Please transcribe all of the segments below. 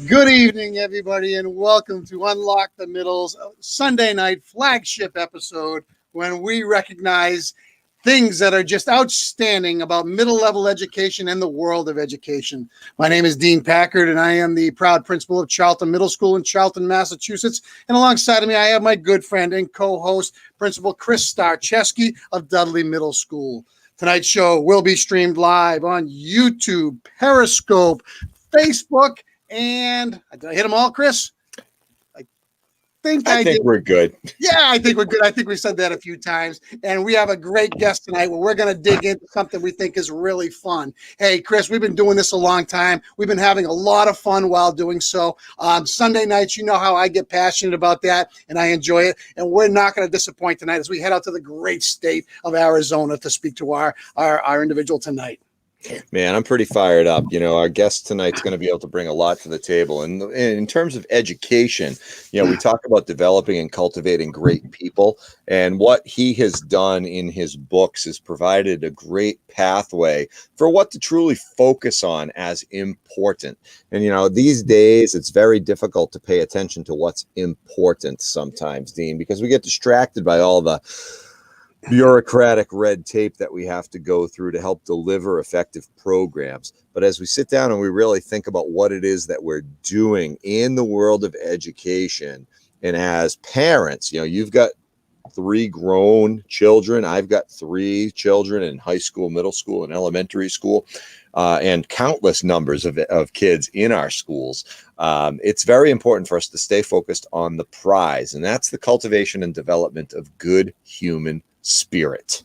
Good evening, everybody, and welcome to Unlock the Middle's Sunday night flagship episode when we recognize things that are just outstanding about middle-level education and the world of education. My name is Dean Packard, and I am the proud principal of Charlton Middle School in Charlton, Massachusetts. And alongside of me, I have my good friend and co-host, Principal Chris Starcheski of Dudley Middle School. Tonight's show will be streamed live on YouTube, Periscope, Facebook, and did I hit them all, Chris? I think we're good. Yeah, I think we're good. I think we said that a few times. And we have a great guest tonight where we're going to dig into something we think is really fun. Hey, Chris, we've been doing this a long time. We've been having a lot of fun while doing so. Sunday nights, you know how I get passionate about that, and I enjoy it. And we're not going to disappoint tonight as we head out to the great state of Arizona to speak to our individual tonight. Man, I'm pretty fired up. You know, our guest tonight's going to be able to bring a lot to the table. And in terms of education, you know, we talk about developing and cultivating great people. And what he has done in his books has provided a great pathway for what to truly focus on as important. And, you know, these days it's very difficult to pay attention to what's important sometimes, Dean, because we get distracted by all the bureaucratic red tape that we have to go through to help deliver effective programs. But as we sit down and we really think about what it is that we're doing in the world of education, and as parents, you know, you've got 3 grown children. I've got 3 children in high school, middle school, and elementary school, and countless numbers of kids in our schools. It's very important for us to stay focused on the prize, and that's the cultivation and development of good human spirit.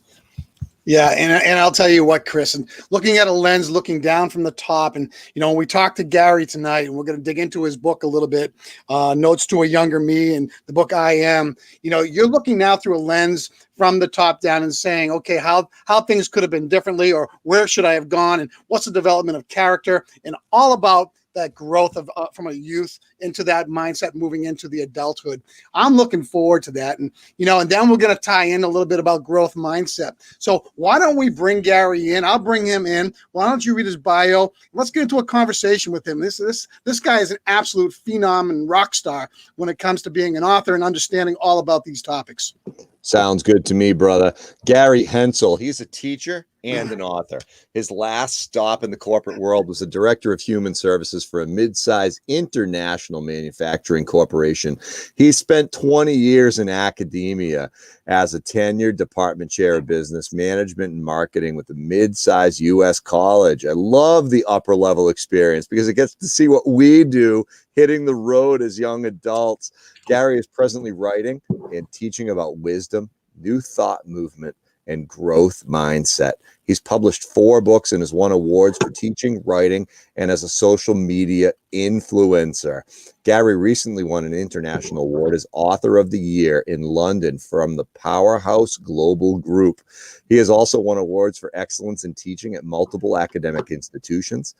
Yeah, and I'll tell you what, Chris, and looking at a lens, looking down from the top, and, you know, we talked to Gary tonight, and we're going to dig into his book a little bit, Notes to a Younger Me, and the book I Am. You know, you're looking now through a lens from the top down and saying, okay, how things could have been differently, or where should I have gone, and what's the development of character, and all about that growth of from a youth into that mindset moving into the adulthood. I'm looking forward to that. And, you know, and then we're going to tie in a little bit about growth mindset. So why don't we bring Gary in? I'll bring him in. Why don't you read his bio? Let's get into a conversation with him. This guy is an absolute phenom and rock star when it comes to being an author and understanding all about these topics. Sounds good to me, brother. Gary Hensel, he's a teacher and an author. His last stop in the corporate world was the director of human services for a mid-sized international manufacturing corporation. He spent 20 years in academia as a tenured department chair of business management and marketing with a mid-sized U.S. college. I love the upper level experience because it gets to see what we do hitting the road as young adults. Gary is presently writing and teaching about wisdom, new thought movement, and growth mindset. He's published 4 books and has won awards for teaching, writing, and as a social media influencer. Gary recently won an international award as Author of the Year in London from the Powerhouse Global Group. He has also won awards for excellence in teaching at multiple academic institutions.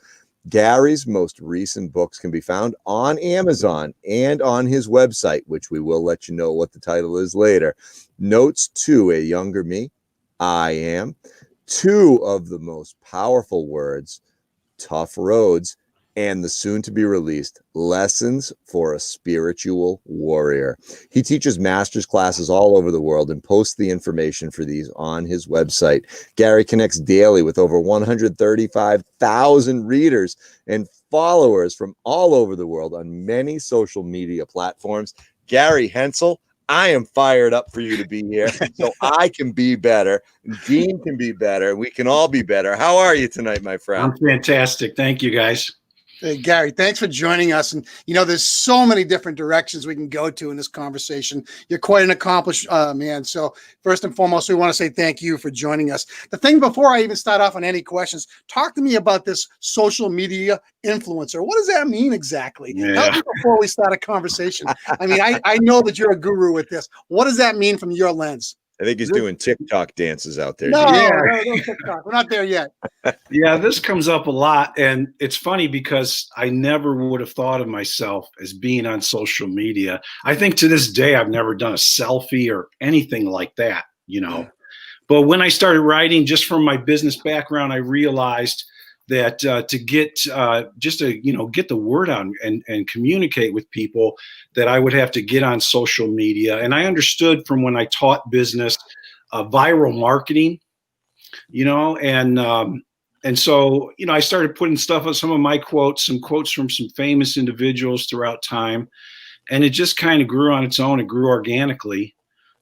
Gary's most recent books can be found on Amazon and on his website, which we will let you know what the title is later. Notes to a Younger Me, I Am, 2 of the most powerful words, Tough Roads, and the soon-to-be-released Lessons for a Spiritual Warrior. He teaches master's classes all over the world and posts the information for these on his website. Gary connects daily with over 135,000 readers and followers from all over the world on many social media platforms. Gary Hensel, I am fired up for you to be here so I can be better. Dean can be better. We can all be better. How are you tonight, my friend? I'm fantastic. Thank you, guys. Hey, Gary, thanks for joining us. And, you know, there's so many different directions we can go to in this conversation. You're quite an accomplished man. So first and foremost, we want to say thank you for joining us. The thing before I even start off on any questions, talk to me about this social media influencer. What does that mean exactly? Yeah. Help me before we start a conversation. I mean, I know that you're a guru with this. What does that mean from your lens? I think he's doing TikTok dances out there. No, Gene. no TikTok. We're not there yet. Yeah, this comes up a lot. And it's funny because I never would have thought of myself as being on social media. I think to this day, I've never done a selfie or anything like that, But when I started writing, just from my business background, I realized that to get get the word out and communicate with people, that I would have to get on social media. And I understood from when I taught business, viral marketing, and so I started putting stuff on some of my quotes, some quotes from some famous individuals throughout time, and it just kind of grew on its own. It grew organically,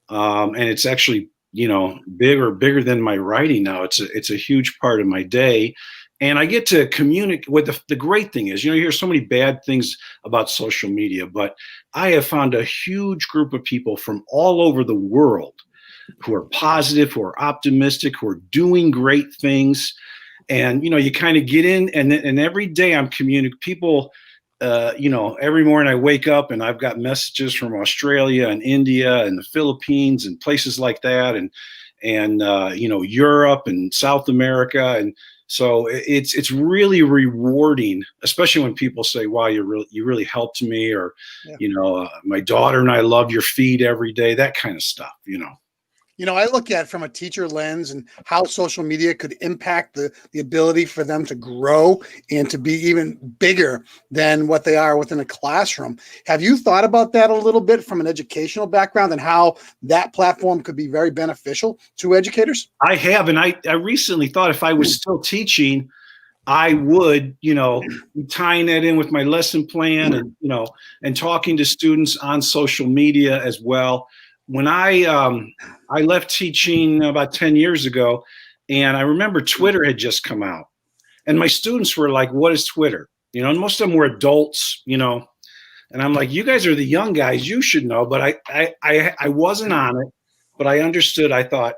and it's actually bigger than my writing now. It's a huge part of my day, and I get to communicate. What the great thing is, you hear so many bad things about social media, but I have found a huge group of people from all over the world who are positive, who are optimistic, who are doing great things. And, you kind of get in, and every day I'm communicating people, every morning I wake up and I've got messages from Australia and India and the Philippines and places like that. And Europe and South America. And so it's really rewarding, especially when people say, wow, you really helped me, or, my daughter and I love your feed every day, that kind of stuff, I look at it from a teacher lens and how social media could impact the ability for them to grow and to be even bigger than what they are within a classroom. Have you thought about that a little bit from an educational background and how that platform could be very beneficial to educators? I have, and I recently thought if I was still teaching, I would, be tying that in with my lesson plan and, and talking to students on social media as well. When I left teaching about 10 years ago, and I remember Twitter had just come out, and my students were like, what is Twitter? And most of them were adults, and I'm like, you guys are the young guys, you should know. But I wasn't on it, but I understood. I thought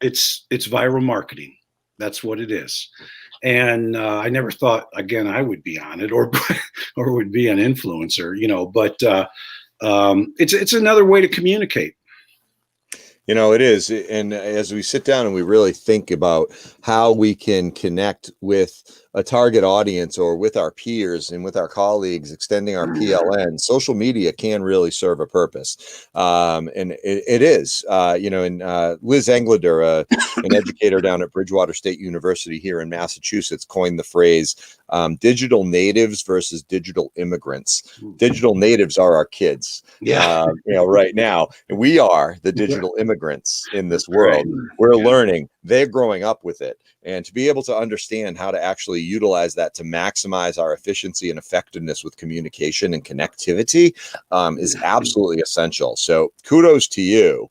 it's viral marketing. That's what it is. And I never thought, again, I would be on it or would be an influencer, but it's another way to communicate. It is. And as we sit down and we really think about how we can connect with a target audience or with our peers and with our colleagues, extending our PLN, social media can really serve a purpose. And it is, and Liz Englander, an educator down at Bridgewater State University here in Massachusetts, coined the phrase digital natives versus digital immigrants. Digital natives are our kids, right now. And we are the digital immigrants in this world. We're learning. They're growing up with it. And to be able to understand how to actually utilize that to maximize our efficiency and effectiveness with communication and connectivity is absolutely essential. So kudos to you,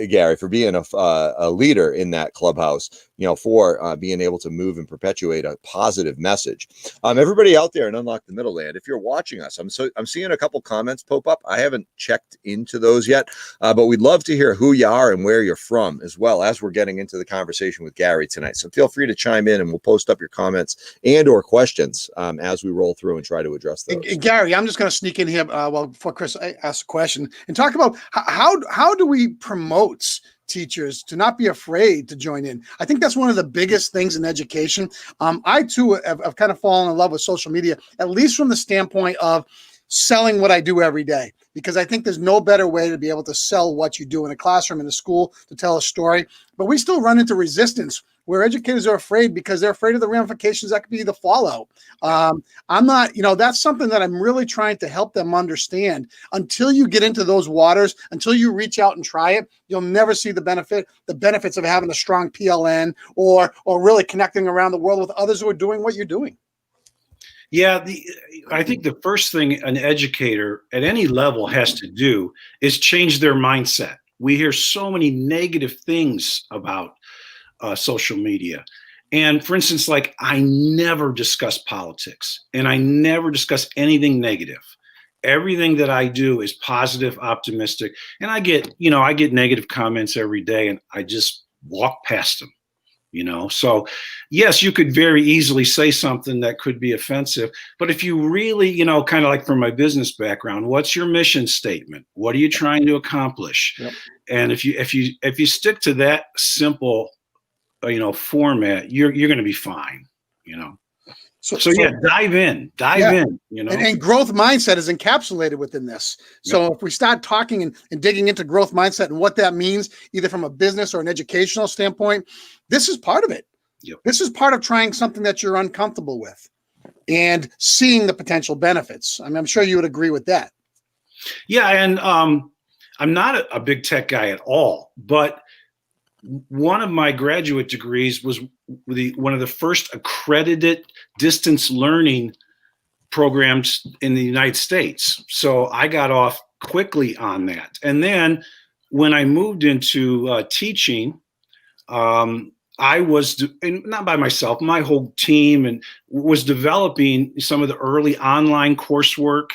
Gary, for being a leader in that clubhouse, for being able to move and perpetuate a positive message. Everybody out there in Unlock the Middle Land, if you're watching us, I'm seeing a couple comments pop up. I haven't checked into those yet, but we'd love to hear who you are and where you're from, as well as we're getting into the conversation with Gary tonight. So feel free to chime in, and we'll post up your comments and or questions as we roll through and try to address those. Gary, I'm just going to sneak in here before Chris asks a question and talk about how do we promote teachers to not be afraid to join in. I think that's one of the biggest things in education. I too have kind of fallen in love with social media, at least from the standpoint of selling what I do every day, because I think there's no better way to be able to sell what you do in a classroom, in a school, to tell a story. But we still run into resistance where educators are afraid because they're afraid of the ramifications that could be the fallout. I'm not, that's something that I'm really trying to help them understand. Until you get into those waters, until you reach out and try it, you'll never see the benefits of having a strong PLN or really connecting around the world with others who are doing what you're doing. Yeah, I think the first thing an educator at any level has to do is change their mindset. We hear so many negative things about social media. And for instance, like I never discuss politics and I never discuss anything negative. Everything that I do is positive, optimistic. And I get negative comments every day and I just walk past them. So yes, you could very easily say something that could be offensive, but if you really, kind of like from my business background, what's your mission statement? What are you trying to accomplish? Yep. And if you stick to that simple, format, you're going to be fine, So yeah, dive in, And growth mindset is encapsulated within this. So if we start talking and digging into growth mindset and what that means, either from a business or an educational standpoint, this is part of it. Yep. This is part of trying something that you're uncomfortable with and seeing the potential benefits. I mean, I'm sure you would agree with that. Yeah. And I'm not a big tech guy at all, but one of my graduate degrees was one of the first accredited distance learning programs in the United States. So I got off quickly on that. And then when I moved into teaching, I was, not by myself, my whole team, and was developing some of the early online coursework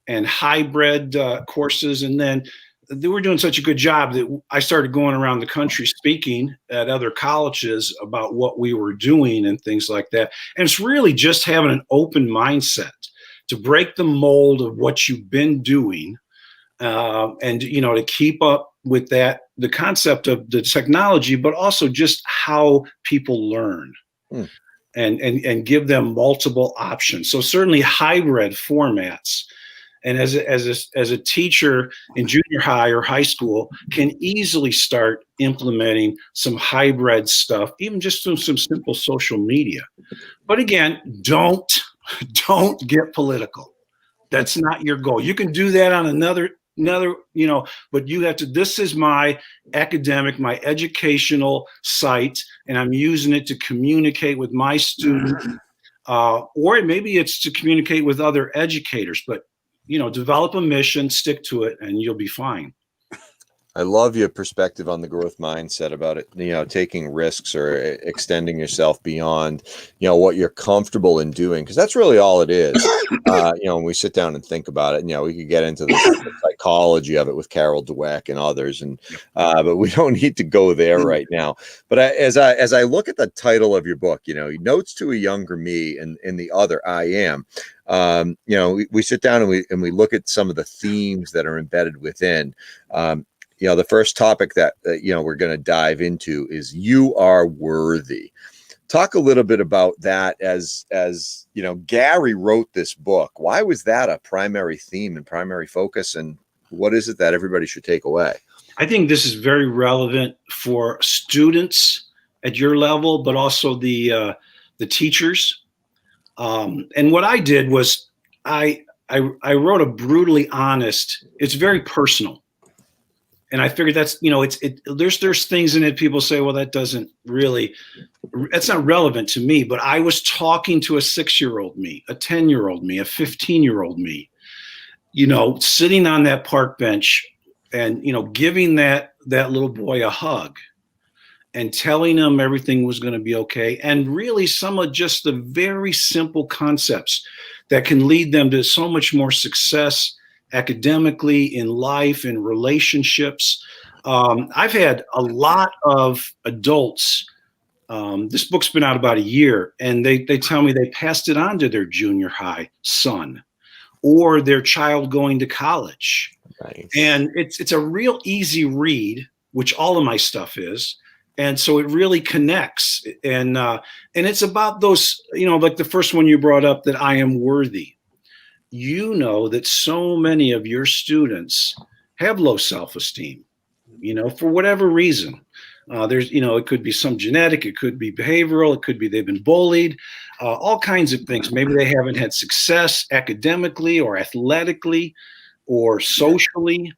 and hybrid courses. And then they were doing such a good job that I started going around the country speaking at other colleges about what we were doing and things like that. And it's really just having an open mindset to break the mold of what you've been doing, and, to keep up with that, the concept of the technology, but also just how people learn. And give them multiple options. So certainly hybrid formats. And as a teacher in junior high or high school, can easily start implementing some hybrid stuff, even just through some simple social media. But again, don't get political. That's not your goal. You can do that on another, but you have to. This is my academic, my educational site, and I'm using it to communicate with my students, or maybe it's to communicate with other educators. But develop a mission, stick to it, and you'll be fine. I love your perspective on the growth mindset about it, taking risks or extending yourself beyond, what you're comfortable in doing. Cause that's really all it is. When we sit down and think about it, we could get into the psychology of it with Carol Dweck and others. But we don't need to go there right now. But as I look at the title of your book, Notes to a Younger Me and the Other I Am, we sit down and we look at some of the themes that are embedded within. The first topic that we're going to dive into is you are worthy. Talk a little bit about that. As Gary wrote this book, why was that a primary theme and primary focus, and what is it that everybody should take away? I think this is very relevant for students at your level, but also the teachers. And what I did was I wrote a brutally honest. It's very personal. And I figured that's, there's things in it. People say, well, that's not relevant to me. But I was talking to a 6-year-old me, a 10-year-old me, a 15-year-old me, sitting on that park bench and, giving that little boy a hug and telling him everything was going to be okay. And really some of just the very simple concepts that can lead them to so much more success academically, in life, in relationships. I've had a lot of adults. This book's been out about a year, and they tell me they passed it on to their junior high son or their child going to college. Nice. And it's a real easy read, which all of my stuff is. And so it really connects. And it's about those, like the first one you brought up, that I am worthy. That so many of your students have low self-esteem, for whatever reason. There's, it could be some genetic, it could be behavioral, it could be they've been bullied, all kinds of things. Maybe they haven't had success academically or athletically or socially.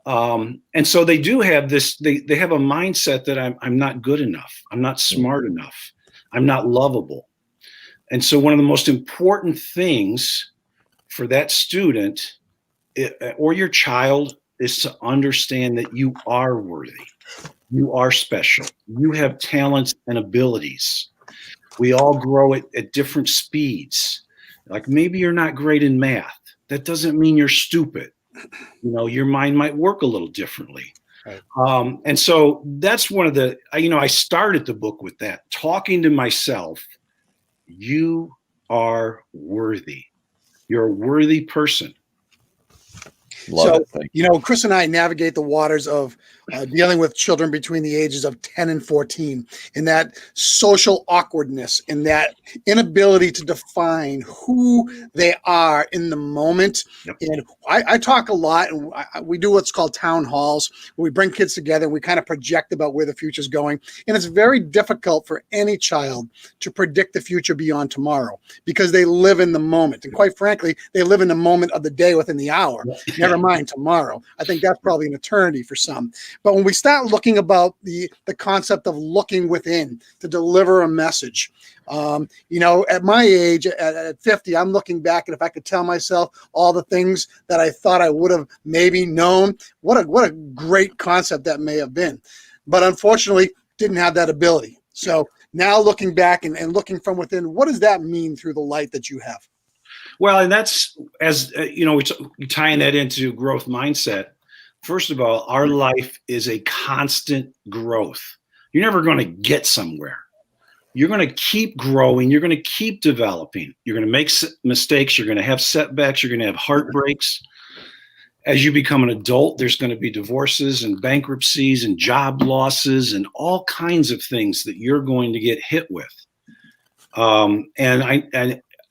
And so they do have this, they have a mindset that I'm not good enough. I'm not smart enough. I'm not lovable. And so one of the most important things for that student or your child is to understand that you are worthy. You are special. You have talents and abilities. We all grow at different speeds. Like maybe you're not great in math. That doesn't mean you're stupid. Your mind might work a little differently. Right. And so that's one of the, I started the book with that, talking to myself. You are worthy. You're a worthy person. Love it. Thank you. Chris and I navigate the waters of dealing with children between the ages of 10 and 14, and that social awkwardness and that inability to define who they are in the moment. Yep. And I talk a lot, and we do what's called town halls, where we bring kids together and we kind of project about where the future is going. And it's very difficult for any child to predict the future beyond tomorrow because they live in the moment. And quite frankly, they live in the moment of the day within the hour. Never mind tomorrow. I think that's probably an eternity for some. But when we start looking about the concept of looking within to deliver a message, at my age, at 50, I'm looking back, and if I could tell myself all the things that I thought I would have maybe known, what a great concept that may have been. But unfortunately, didn't have that ability. So now looking back and looking from within, what does that mean through the light that you have? Well, and that's, as we're tying that into growth mindset. First of all, our life is a constant growth. You're never going to get somewhere. You're going to keep growing. You're going to keep developing. You're going to make mistakes. You're going to have setbacks. You're going to have heartbreaks. As you become an adult, there's going to be divorces and bankruptcies and job losses and all kinds of things that you're going to get hit with. And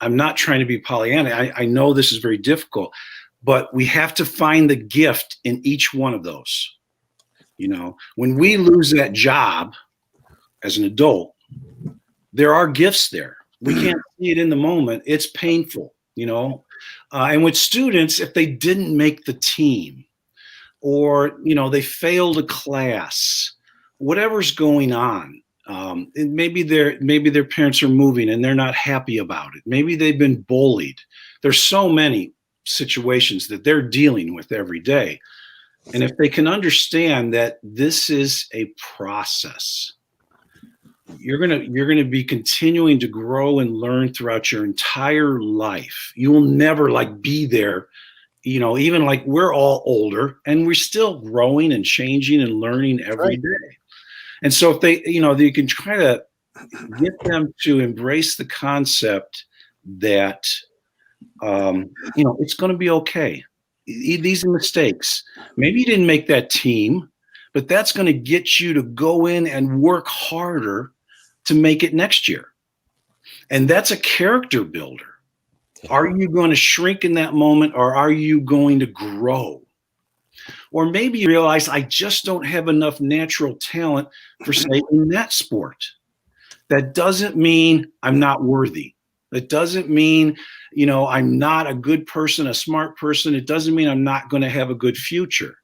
I'm not trying to be Pollyanna. I know this is very difficult, but we have to find the gift in each one of those. When we lose that job as an adult, there are gifts there. We can't see it in the moment. It's painful, and with students, if they didn't make the team or, they failed a class, whatever's going on, and maybe their parents are moving and they're not happy about it. Maybe they've been bullied. There's so many situations that they're dealing with every day. And if they can understand that this is a process, you're gonna be continuing to grow and learn throughout your entire life. You will never be there, even we're all older and we're still growing and changing and learning every day. And so if they, you can try to get them to embrace the concept that, it's going to be okay. These are mistakes. Maybe you didn't make that team, but that's going to get you to go in and work harder to make it next year. And that's a character builder. Are you going to shrink in that moment, or are you going to grow? Or maybe you realize I just don't have enough natural talent for, say, in that sport. That doesn't mean I'm not worthy. It doesn't mean, I'm not a good person, a smart person. It doesn't mean I'm not going to have a good future.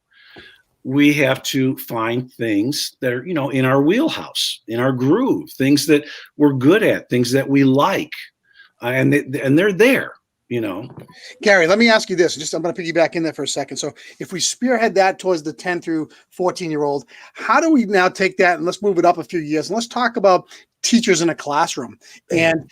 We have to find things that are, in our wheelhouse, in our groove, things that we're good at, things that we like, and they're there. Gary, let me ask you this. I'm going to piggyback in there for a second. So if we spearhead that towards the 10 through 14-year-old, how do we now take that and let's move it up a few years and let's talk about teachers in a classroom and,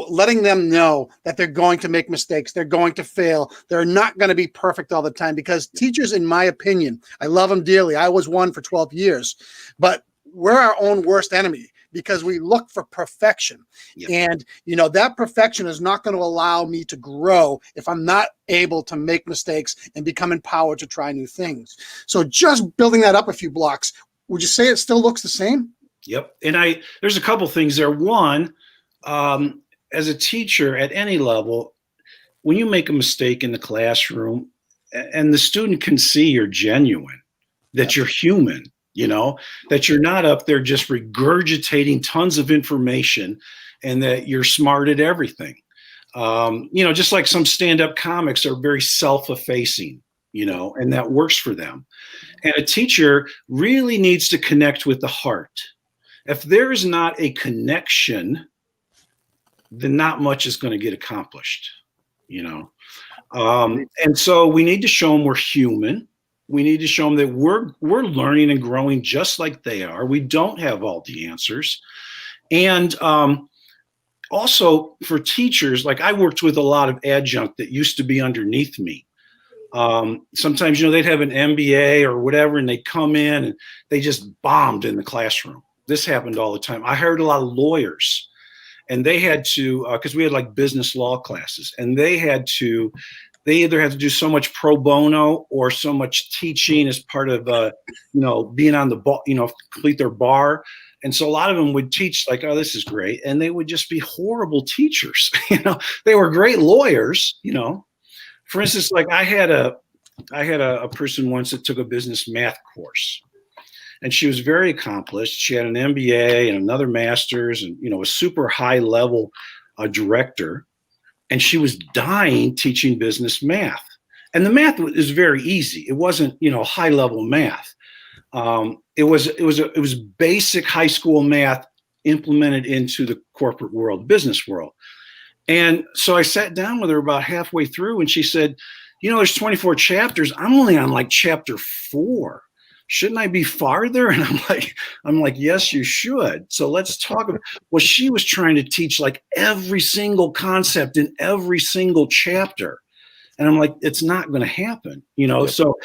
letting them know that they're going to make mistakes. They're going to fail. They're not going to be perfect all the time, because teachers, in my opinion, I love them dearly. I was one for 12 years, but we're our own worst enemy, because we look for perfection. Yep. And, that perfection is not going to allow me to grow if I'm not able to make mistakes and become empowered to try new things. So just building that up a few blocks, would you say it still looks the same? Yep. And there's a couple things there. One, as a teacher at any level, when you make a mistake in the classroom and the student can see you're genuine, that you're human, that you're not up there just regurgitating tons of information and that you're smart at everything. Just like some stand-up comics are very self-effacing, and that works for them. And a teacher really needs to connect with the heart. If there is not a connection, then not much is going to get accomplished, and so we need to show them we're human. We need to show them that we're learning and growing just like they are. We don't have all the answers. And also for teachers, I worked with a lot of adjunct that used to be underneath me. Sometimes, they'd have an MBA or whatever, and they come in and they just bombed in the classroom. This happened all the time. I heard a lot of lawyers, and they had to, because we had like business law classes, and they either had to do so much pro bono or so much teaching as part of, being on the bar, complete their bar. And so a lot of them would teach like, oh, this is great. And they would just be horrible teachers. They were great lawyers, For instance, like I had a person once that took a business math course, and she was very accomplished. She had an MBA and another master's, and a super high level director, and she was dying teaching business math. And the math is very easy. It wasn't high level math. It was basic high school math implemented into the corporate world, business world. And so I sat down with her about halfway through, and she said, there's 24 chapters. I'm only on like chapter 4. Shouldn't I be farther? And I'm like, yes, you should. So let's talk about, well, she was trying to teach like every single concept in every single chapter. And I'm like, it's not going to happen, Yeah. So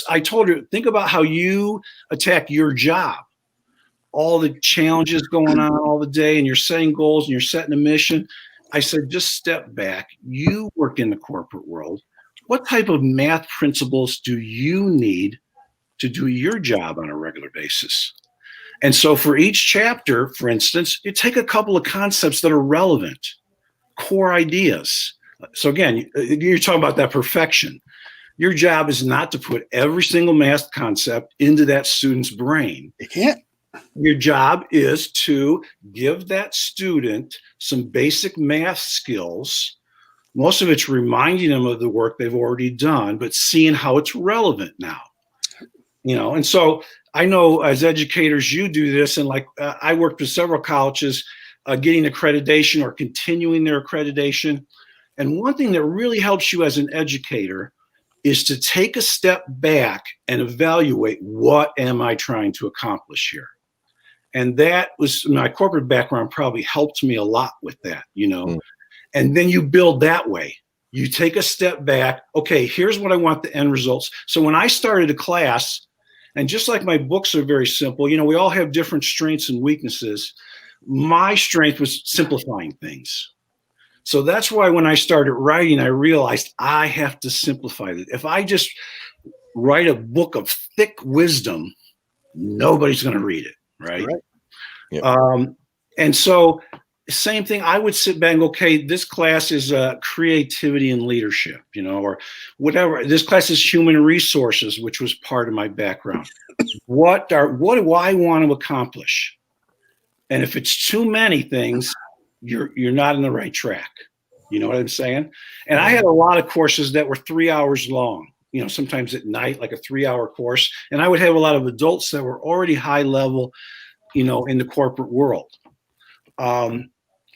I told her, think about how you attack your job, all the challenges going on all the day, and you're setting goals and you're setting a mission. I said, just step back. You work in the corporate world. What type of math principles do you need to do your job on a regular basis? And so for each chapter, for instance, you take a couple of concepts that are relevant, core ideas. So again, you're talking about that perfection. Your job is not to put every single math concept into that student's brain. You can't. Your job is to give that student some basic math skills. Most of it's reminding them of the work they've already done, but seeing how it's relevant now. And so I know as educators, you do this. And like I worked with several colleges getting accreditation or continuing their accreditation. And one thing that really helps you as an educator is to take a step back and evaluate, what am I trying to accomplish here? And that was my corporate background probably helped me a lot with that, And then you build that way. You take a step back. Okay, here's what I want the end results. So when I started a class, and just like my books are very simple, we all have different strengths and weaknesses. My strength was simplifying things. So that's why when I started writing, I realized I have to simplify it. If I just write a book of thick wisdom, nobody's going to read it, right? Yeah. And so same thing, I would sit back and go, okay, this class is creativity and leadership, or whatever. This class is human resources, which was part of my background. What do I want to accomplish? And if it's too many things, you're not in the right track. You know what I'm saying? And I had a lot of courses that were 3 hours long, sometimes at night, like a 3-hour course. And I would have a lot of adults that were already high level, in the corporate world.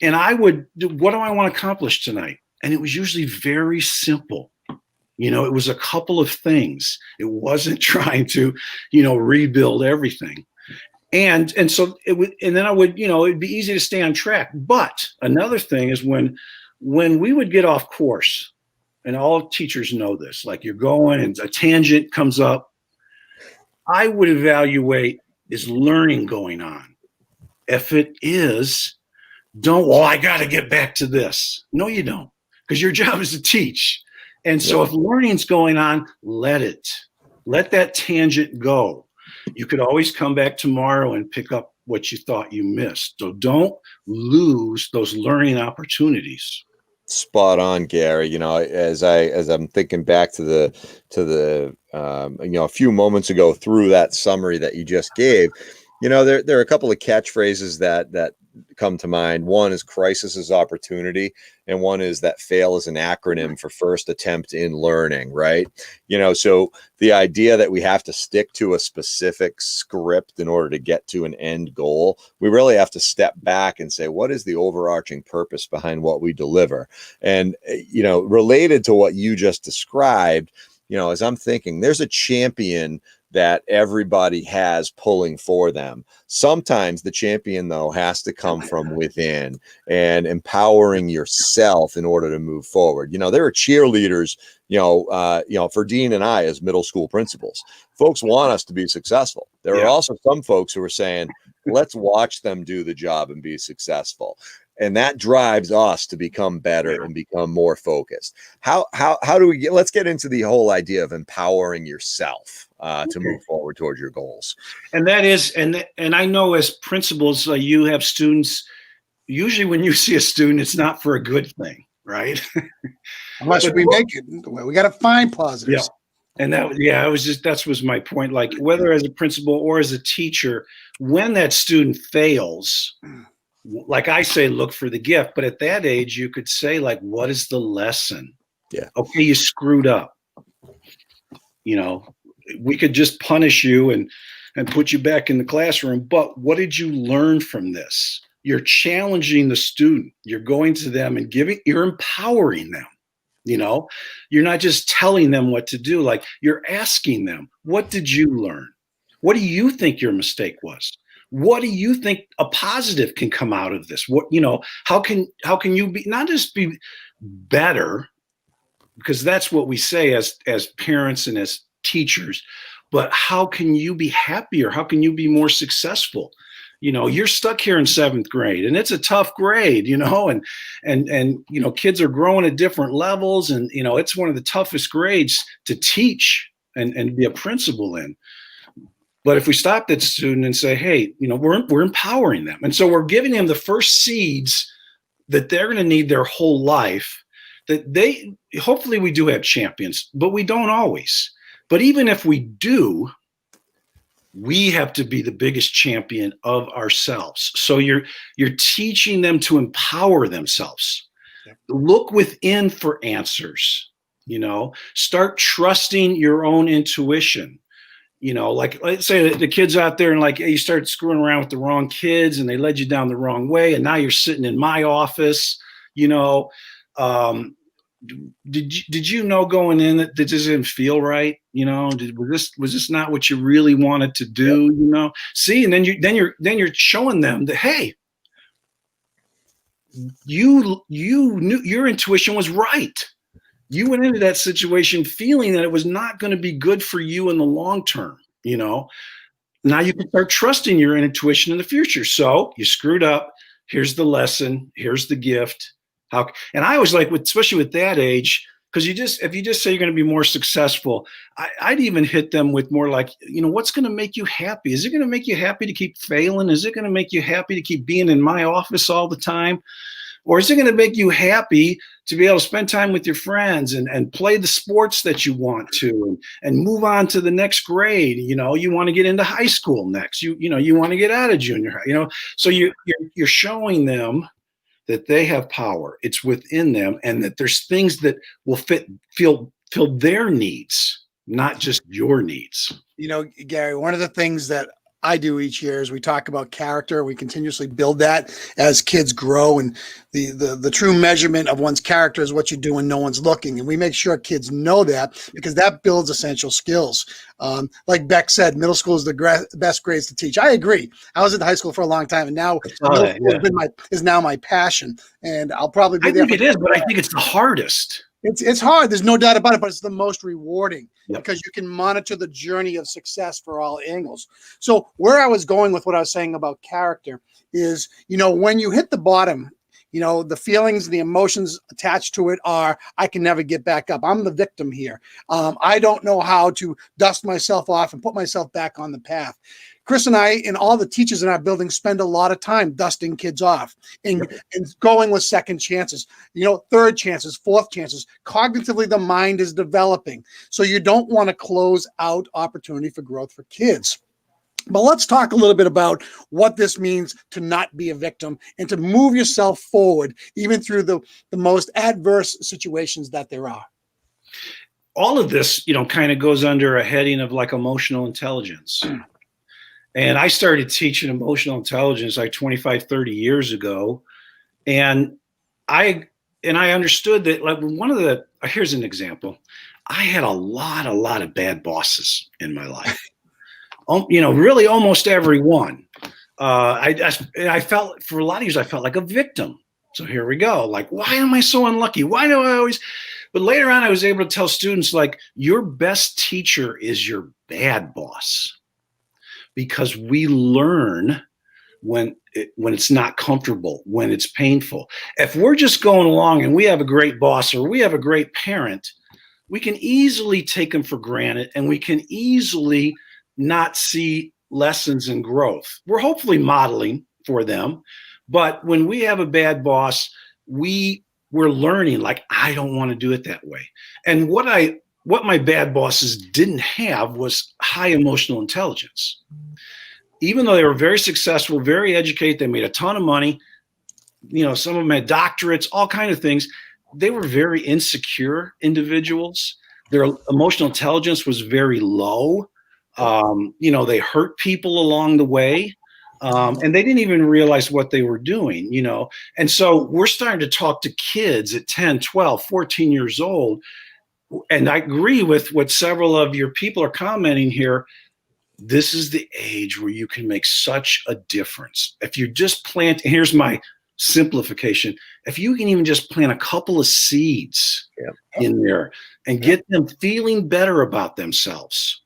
And I would do, what do I want to accomplish tonight? And it was usually very simple. It was a couple of things. It wasn't trying to, rebuild everything. And so it would, and then I would, it'd be easy to stay on track. But another thing is when we would get off course, and all teachers know this, like you're going and a tangent comes up, I would evaluate, is learning going on? If it is, I got to get back to this. No, you don't, because your job is to teach. And so if learning's going on, let that tangent go. You could always come back tomorrow and pick up what you thought you missed. So don't lose those learning opportunities. Spot on, Gary. As I'm thinking back to the a few moments ago through that summary that you just gave, there are a couple of catchphrases that come to mind. One is crisis is opportunity, and one is that fail is an acronym for first attempt in learning, right? So the idea that we have to stick to a specific script in order to get to an end goal, we really have to step back and say, what is the overarching purpose behind what we deliver? And related to what you just described, as I'm thinking, there's a champion that everybody has pulling for them. Sometimes the champion, though, has to come from within and empowering yourself in order to move forward. There are cheerleaders, for Dean and I as middle school principals. Folks want us to be successful. There are also some folks who are saying, let's watch them do the job and be successful. And that drives us to become better and become more focused. How do we let's get into the whole idea of empowering yourself to move forward towards your goals. And that is, and I know as principals, you have students, usually when you see a student, it's not for a good thing, right? Unless we make it, we got to find positives. And that was my point. Like whether as a principal or as a teacher, when that student fails, like I say, look for the gift. But at that age, you could say, like, what is the lesson? Yeah. Okay, you screwed up. We could just punish you and put you back in the classroom. But what did you learn from this? You're challenging the student. You're going to them and you're empowering them. You're not just telling them what to do. Like you're asking them, what did you learn? What do you think your mistake was? What do you think a positive can come out of this? How can you be, not just be better, because that's what we say as parents and as teachers, but how can you be happier? How can you be more successful? You're stuck here in 7th grade and it's a tough grade, and kids are growing at different levels. And, it's one of the toughest grades to teach and be a principal in. But if we stop that student and say, hey, we're empowering them. And so we're giving them the first seeds that they're going to need their whole life, that hopefully we do have champions, but we don't always. But even if we do, we have to be the biggest champion of ourselves. So you're teaching them to empower themselves. Yep. Look within for answers, start trusting your own intuition. Like let's say the kids out there and like you start screwing around with the wrong kids and they led you down the wrong way. And now you're sitting in my office, did you know going in that this didn't feel right? Was this not what you really wanted to do? See, and then you're showing them that, hey, you knew your intuition was right. You went into that situation feeling that it was not going to be good for you in the long term. Now you can start trusting your intuition in the future. So you screwed up. Here's the lesson. Here's the gift. And I always like, especially with that age, because if you just say you're going to be more successful, I'd even hit them with more like, what's going to make you happy? Is it going to make you happy to keep failing? Is it going to make you happy to keep being in my office all the time? Or is it going to make you happy to be able to spend time with your friends and play the sports that you want to and move on to the next grade? You want to get into high school next. You want to get out of junior high. So you're showing them that they have power. It's within them, and that there's things that will fill their needs, not just your needs. Gary, one of the things that I do each year is we talk about character. We continuously build that as kids grow, and the true measurement of one's character is what you do when no one's looking. And we make sure kids know that, because that builds essential skills. Like Beck said, middle school is the best grades to teach. I agree. I was in high school for a long time, and now is now my passion. And I'll probably be there. I think it is, but I think it's the hardest. It's hard. There's no doubt about it, but it's the most rewarding because you can monitor the journey of success for all angles. So where I was going with what I was saying about character is, when you hit the bottom, the feelings, the emotions attached to it are, I can never get back up. I'm the victim here. I don't know how to dust myself off and put myself back on the path. Chris and I and all the teachers in our building spend a lot of time dusting kids off and going with second chances, third chances, fourth chances. Cognitively, the mind is developing. So you don't want to close out opportunity for growth for kids. But let's talk a little bit about what this means to not be a victim and to move yourself forward, even through the most adverse situations that there are. All of this, kind of goes under a heading of like emotional intelligence. And I started teaching emotional intelligence like 25, 30 years ago. And I understood that, like, here's an example. I had a lot of bad bosses in my life. Really almost every one. I felt for a lot of years, I felt like a victim. So here we go. Like, why am I so unlucky? Why do I always? But later on, I was able to tell students, like, your best teacher is your bad boss, because we learn when it's not comfortable, when it's painful. If we're just going along and we have a great boss or we have a great parent, we can easily take them for granted, and we can easily not see lessons and growth. We're hopefully modeling for them, but when we have a bad boss, we're learning, like, I don't want to do it that way. And what my bad bosses didn't have was high emotional intelligence. Even though they were very successful, very educated, they made a ton of money, some of them had doctorates, all kinds of things. They were very insecure individuals. Their emotional intelligence was very low. They hurt people along the way. And they didn't even realize what they were doing, And so we're starting to talk to kids at 10, 12, 14 years old. And I agree with what several of your people are commenting here. This is the age where you can make such a difference. If you just plant, and here's my simplification, if you can even just plant a couple of seeds in there and get them feeling better about themselves.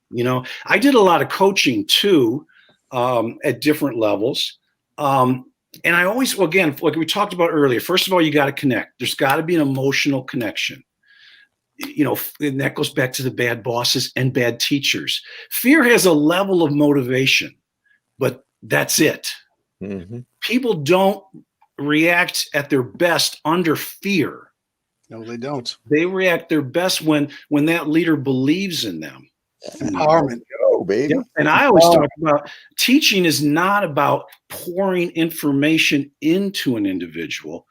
I did a lot of coaching too, at different levels. And I always, again, like we talked about earlier, first of all, you got to connect. There's got to be an emotional connection. And that goes back to the bad bosses and bad teachers. Fear has a level of motivation, but that's it. Mm-hmm. People don't react at their best under fear. No, they don't. They react their best when that leader believes in them. Empowerment. Go, baby. Yeah. And I always talk about teaching is not about pouring information into an individual.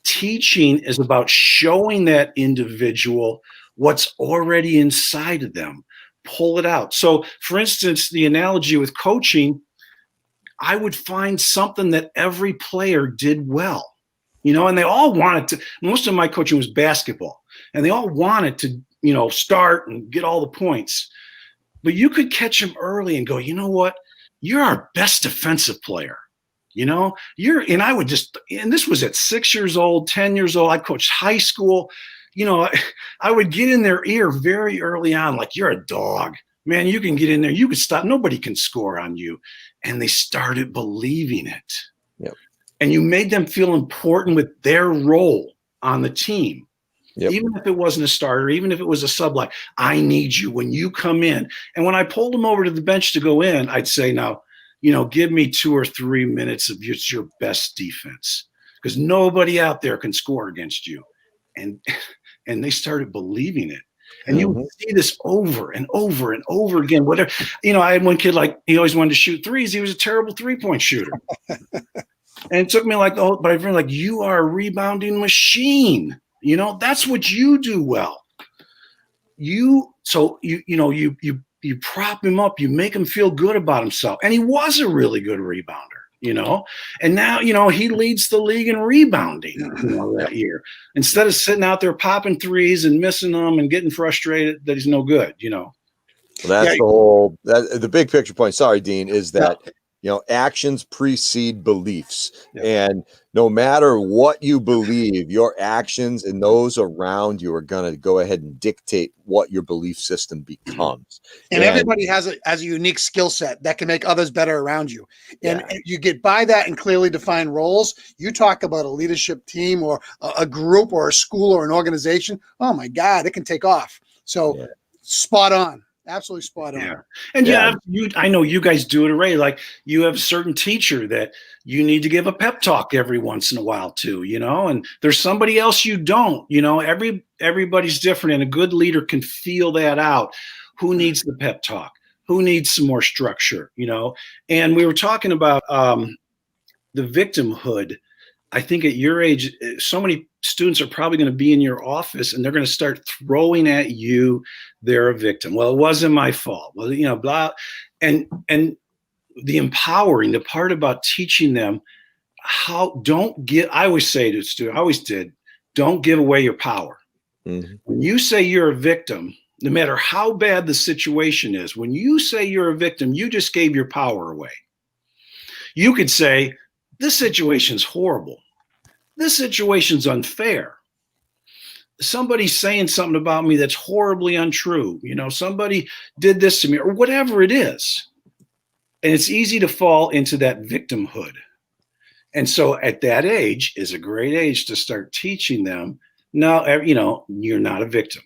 Teaching is about showing that individual what's already inside of them. Pull it out. So, for instance, the analogy with coaching, I would find something that every player did well, and they all wanted to. Most of my coaching was basketball, and they all wanted to, start and get all the points. But you could catch them early and go, you know what? You're our best defensive player. And I would and this was at 6 years old, 10 years old. I coached high school. I would get in their ear very early on, like, you're a dog, man. You can get in there. You can stop. Nobody can score on you. And they started believing it. Yep. And you made them feel important with their role on the team. Yep. Even if it wasn't a starter, even if it was a sub, like, I need you when you come in. And when I pulled them over to the bench to go in, I'd say, now, give me 2 or 3 minutes of your best defense, because nobody out there can score against you. And they started believing it. And you would see this over and over and over again. Whatever, I had one kid, like, he always wanted to shoot threes. He was a terrible 3-point shooter. And it took me but I feel like, you are a rebounding machine. That's what you do well. You prop him up, you make him feel good about himself. And he was a really good rebounder, and now, he leads the league in rebounding, that year, instead of sitting out there popping threes and missing them and getting frustrated that he's no good, Well, that's the big picture point. Sorry, Dean, is that, actions precede beliefs. Yeah. And no matter what you believe, your actions and those around you are going to go ahead and dictate what your belief system becomes. And everybody has a unique skill set that can make others better around you. And you get by that and clearly defined roles. You talk about a leadership team or a group or a school or an organization. Oh my God, it can take off. So spot on. Absolutely spot on. Yeah. And I know you guys do it already. Like, you have a certain teacher that you need to give a pep talk every once in a while to, and there's somebody else you don't, everybody's different, and a good leader can feel that out. Who needs the pep talk? Who needs some more structure, And we were talking about the victimhood. I think at your age, so many students are probably going to be in your office and they're going to start throwing at you, they're a victim. Well, it wasn't my fault. Well, blah. And the empowering, the part about teaching them I always say to students, don't give away your power. Mhm. When you say you're a victim, no matter how bad the situation is, when you say you're a victim, you just gave your power away. You could say, this situation's horrible. This situation's unfair. Somebody's saying something about me that's horribly untrue. Somebody did this to me, or whatever it is. And it's easy to fall into that victimhood. And so at that age is a great age to start teaching them, no, you're not a victim.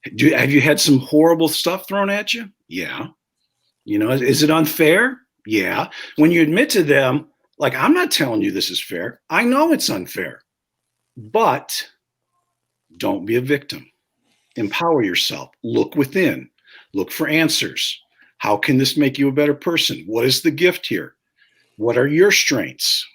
Have you had some horrible stuff thrown at you? Yeah. Is it unfair? Yeah. When you admit to them, like, I'm not telling you this is fair. I know it's unfair, but don't be a victim. Empower yourself. Look within. Look for answers. How can this make you a better person? What is the gift here? What are your strengths?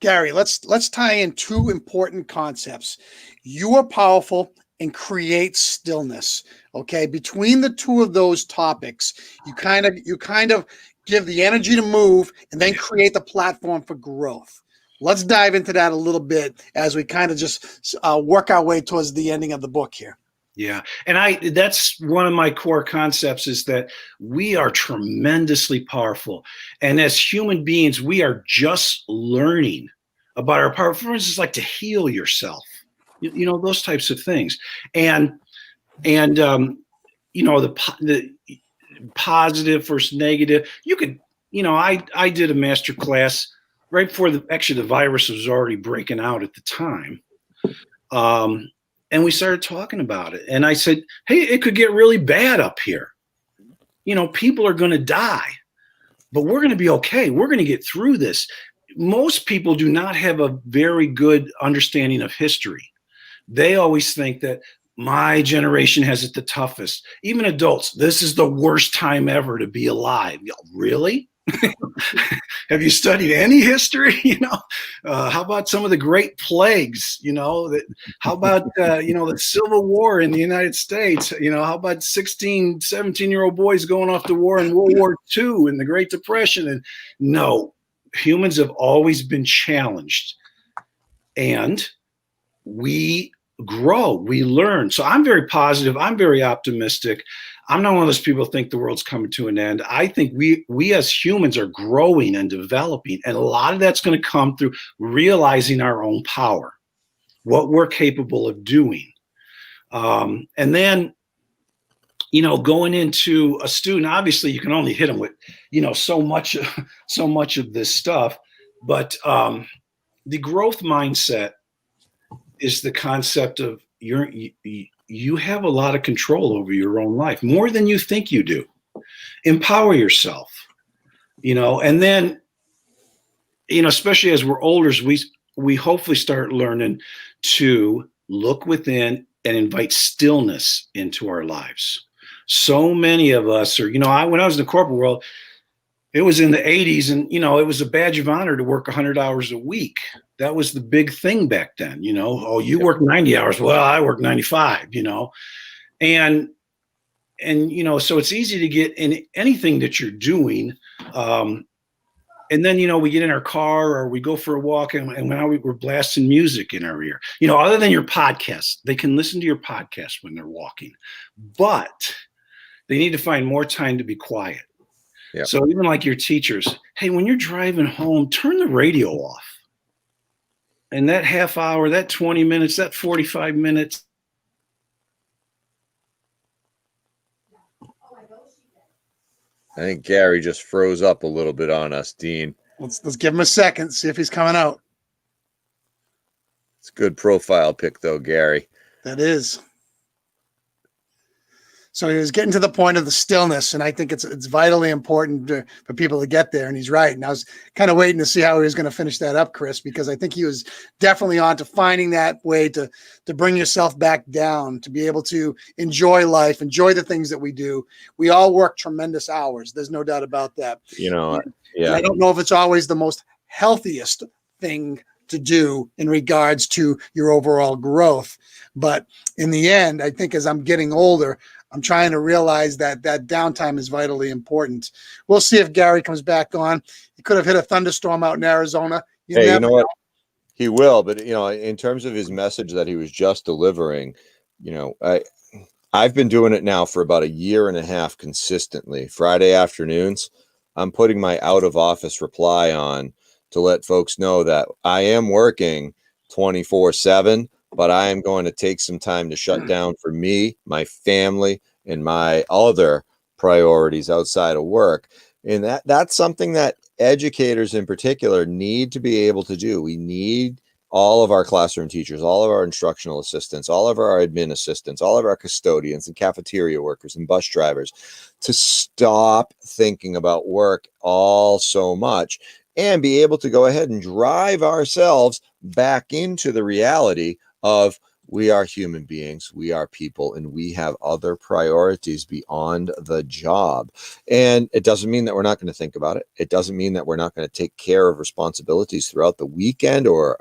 Gary, let's tie in two important concepts. You are powerful and create stillness. Okay. Between the two of those topics, you kind of give the energy to move and then create the platform for growth. Let's dive into that a little bit as we kind of just work our way towards the ending of the book here. Yeah. And that's one of my core concepts, is that we are tremendously powerful. And as human beings, we are just learning about our power. For instance, like to heal yourself, those types of things. And the positive versus negative, you could, I did a master class right before the virus was already breaking out at the time. And we started talking about it. And I said, hey, it could get really bad up here. People are going to die, but we're going to be okay. We're going to get through this. Most people do not have a very good understanding of history. They always think that my generation has it the toughest. Even adults, this is the worst time ever to be alive. Really? Have you studied any history? How about some of the great plagues? How about the Civil War in the United States? How about 16, 17-year-old boys going off to war in World War II and the Great Depression? And no, humans have always been challenged, and we grow, we learn. So I'm very positive. I'm very optimistic. I'm not one of those people who think the world's coming to an end. I think we as humans are growing and developing, and a lot of that's going to come through realizing our own power, what we're capable of doing. And then, going into a student, obviously you can only hit them with, so much of this stuff, but the growth mindset is the concept of you have a lot of control over your own life, more than you think you do. Empower yourself, and then, especially as we're older, we hopefully start learning to look within and invite stillness into our lives. So many of us are, when I was in the corporate world, it was in the 80s, and it was a badge of honor to work 100 hours a week. That was the big thing back then. Oh, you work 90 hours. Well, I work 95. And so it's easy to get in anything that you're doing. And then we get in our car or we go for a walk, and now we're blasting music in our ear. Other than your podcast, they can listen to your podcast when they're walking, but they need to find more time to be quiet. Yep. So even like your teachers, hey, when you're driving home, turn the radio off. And that half hour, that 20 minutes, that 45 minutes. I think Gary just froze up a little bit on us, Dean. Let's give him a second, see if he's coming out. It's a good profile pic, though, Gary. That is. So he was getting to the point of the stillness, and I think it's vitally important for people to get there, and he's right. And I was kind of waiting to see how he was going to finish that up, Chris, because I think he was definitely on to finding that way to bring yourself back down, to be able to enjoy life, enjoy the things that we do. We all work tremendous hours. There's no doubt about that. Yeah. And I don't know if it's always the most healthiest thing to do in regards to your overall growth. But in the end, I think as I'm getting older, I'm trying to realize that downtime is vitally important. We'll see if Gary comes back on. He could have hit a thunderstorm out in Arizona. You know what? He will, but in terms of his message that he was just delivering, I've been doing it now for about a year and a half consistently. Friday afternoons, I'm putting my out of office reply on to let folks know that I am working 24/7, but I am going to take some time to shut down for me, my family, and my other priorities outside of work. And that's something that educators in particular need to be able to do. We need all of our classroom teachers, all of our instructional assistants, all of our admin assistants, all of our custodians and cafeteria workers and bus drivers to stop thinking about work all so much and be able to go ahead and drive ourselves back into the reality of we are human beings, we are people, and we have other priorities beyond the job. And it doesn't mean that we're not going to think about it. It doesn't mean that we're not going to take care of responsibilities throughout the weekend or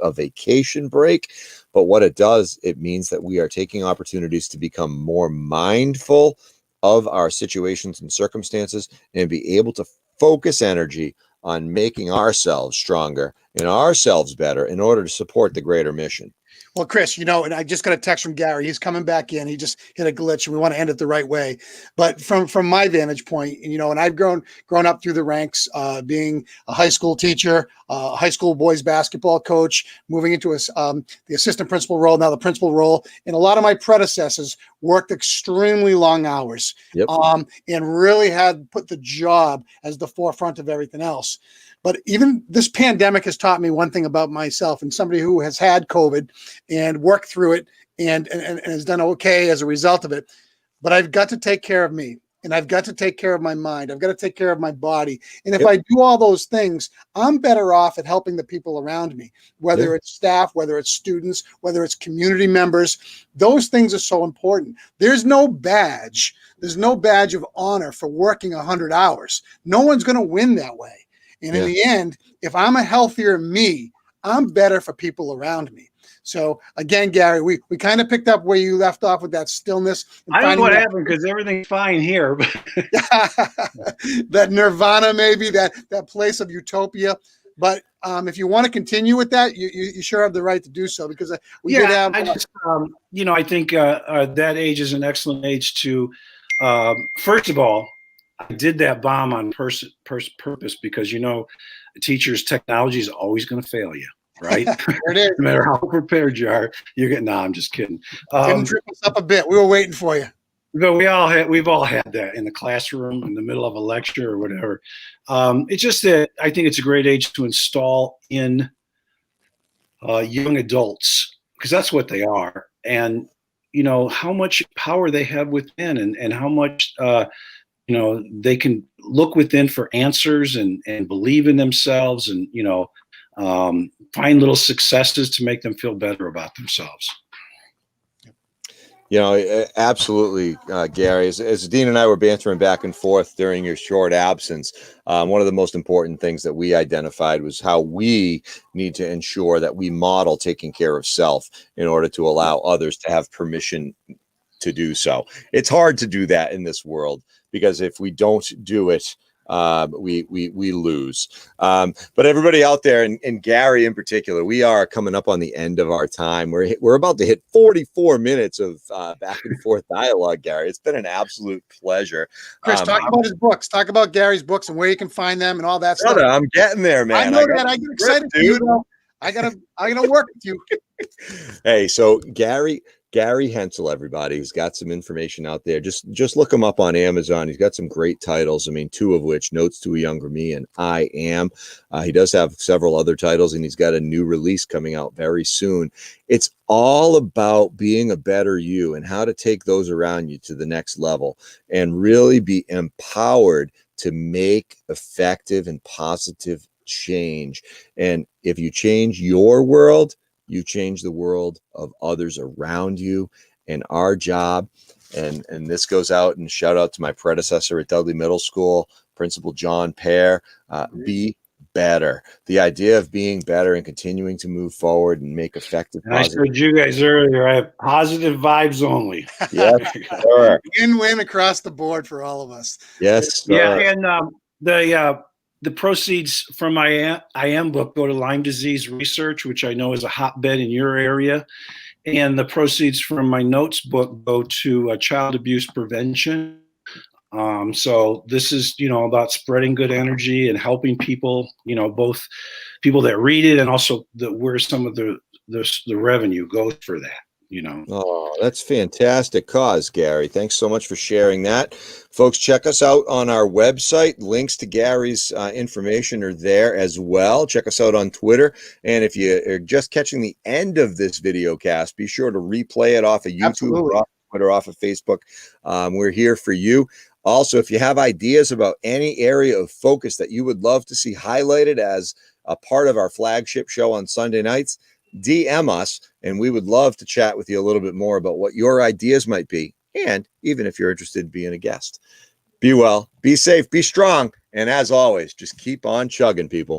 a vacation break. But what it does, it means that we are taking opportunities to become more mindful of our situations and circumstances and be able to focus energy on making ourselves stronger and ourselves better in order to support the greater mission. Well, Chris, and I just got a text from Gary. He's coming back in. He just hit a glitch, and we want to end it the right way. But from my vantage point, and I've grown up through the ranks, being a high school teacher, a high school boys basketball coach, moving into the assistant principal role, now the principal role. And a lot of my predecessors worked extremely long hours, Yep. And really had put the job as the forefront of everything else. But even this pandemic has taught me one thing about myself, and somebody who has had COVID and worked through it and has done okay as a result of it. But I've got to take care of me, and I've got to take care of my mind. I've got to take care of my body. And if I do all those things, I'm better off at helping the people around me, whether it's staff, whether it's students, whether it's community members. Those things are so important. There's no badge. There's no badge of honor for working 100 hours. No one's going to win that way. And in the end, if I'm a healthier me, I'm better for people around me. So again, Gary, we kind of picked up where you left off with that stillness. I don't know what happened because everything's fine here. That nirvana, maybe that place of utopia. But if you want to continue with that, you sure have the right to do so, because we did have. I think that age is an excellent age to. First of all, I did that bomb on purpose because, teachers' technology is always going to fail you, right? No matter how prepared you are, you're getting. No, I'm just kidding. Didn't trip us up a bit. We were waiting for you. But we've all had that in the classroom, in the middle of a lecture or whatever. It's just that I think it's a great age to install in young adults, because that's what they are, and how much power they have within, and how much. They can look within for answers and believe in themselves and, find little successes to make them feel better about themselves. Absolutely, Gary. As Dean and I were bantering back and forth during your short absence, one of the most important things that we identified was how we need to ensure that we model taking care of self in order to allow others to have permission to do so. It's hard to do that in this world, because if we don't do it, we lose. But everybody out there, and Gary in particular, we are coming up on the end of our time. We're about to hit 44 minutes of back and forth dialogue, Gary. It's been an absolute pleasure. Chris, talk about his books. Talk about Gary's books and where you can find them and all that stuff. I'm getting there, man. I know that. I get excited for you, though. I gotta work with you. Hey, so Gary Hensel, everybody, he's got some information out there. Just look him up on Amazon. He's got some great titles. I mean, two of which, Notes to a Younger Me and I Am. He does have several other titles, and he's got a new release coming out very soon. It's all about being a better you and how to take those around you to the next level and really be empowered to make effective and positive change. And if you change your world, you change the world of others around you. And our job, and this goes out and shout out to my predecessor at Dudley Middle School, Principal John Pear, be better. The idea of being better and continuing to move forward and make effective. I told you guys earlier, I have positive vibes only. Yes, sir. Win-win across the board for all of us. Yes, sir. Yeah, and the proceeds from my I Am book go to Lyme disease research, which I know is a hotbed in your area. And the proceeds from my notes book go to child abuse prevention. So this is, about spreading good energy and helping people, both people that read it and also where some of the revenue goes for that. Oh, that's fantastic cause, Gary. Thanks so much for sharing that. Folks, check us out on our website. Links to Gary's information are there as well. Check us out on Twitter. And if you are just catching the end of this video cast, be sure to replay it off of YouTube, Absolutely. or off Twitter, off of Facebook. We're here for you. Also, if you have ideas about any area of focus that you would love to see highlighted as a part of our flagship show on Sunday nights, DM us, and we would love to chat with you a little bit more about what your ideas might be, and even if you're interested in being a guest. Be well, be safe, be strong, and as always, just keep on chugging, people.